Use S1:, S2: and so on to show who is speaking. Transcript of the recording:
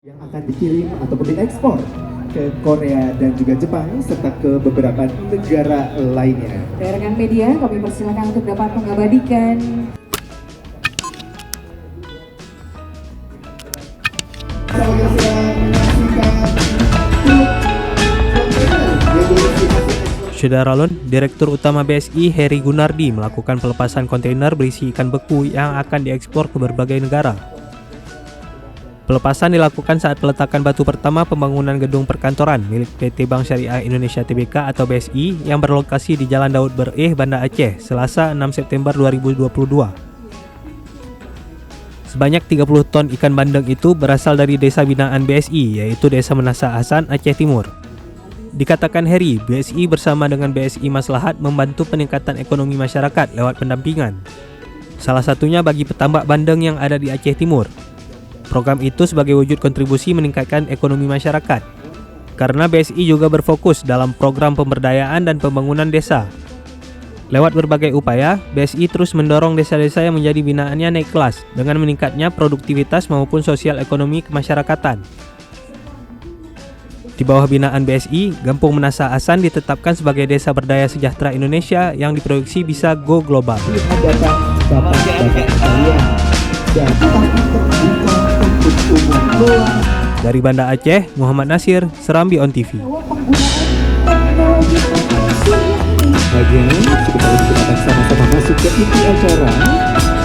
S1: yang akan dikirim ataupun diekspor ke Korea dan juga Jepang serta ke beberapa negara lainnya.
S2: Rekan media, kami persilakan untuk dapat mengabadikan
S3: Syederalun, Direktur Utama BSI Heri Gunardi melakukan pelepasan kontainer berisi ikan beku yang akan diekspor ke berbagai negara. Pelepasan dilakukan saat peletakan batu pertama pembangunan gedung perkantoran milik PT Bank Syariah Indonesia Tbk atau BSI yang berlokasi di Jalan Daud Bereh, Banda Aceh, Selasa 6 September 2022. Sebanyak 30 ton ikan bandeng itu berasal dari desa binaan BSI, yaitu Desa Menasa Hasan, Aceh Timur. Dikatakan Heri, BSI bersama dengan BSI Maslahat membantu peningkatan ekonomi masyarakat lewat pendampingan. Salah satunya bagi petambak bandeng yang ada di Aceh Timur. Program itu sebagai wujud kontribusi meningkatkan ekonomi masyarakat. Karena BSI juga berfokus dalam program pemberdayaan dan pembangunan desa. Lewat berbagai upaya, BSI terus mendorong desa-desa yang menjadi binaannya naik kelas dengan meningkatnya produktivitas maupun sosial ekonomi kemasyarakatan. Di bawah binaan BSI, Kampung Menasa Hasan ditetapkan sebagai Desa Berdaya Sejahtera Indonesia yang diproyeksi bisa go global. Dari Banda Aceh, Muhammad Nasir, Serambi On TV.
S1: Bagian sebentar kita akan sama-sama masuk ke inti acara.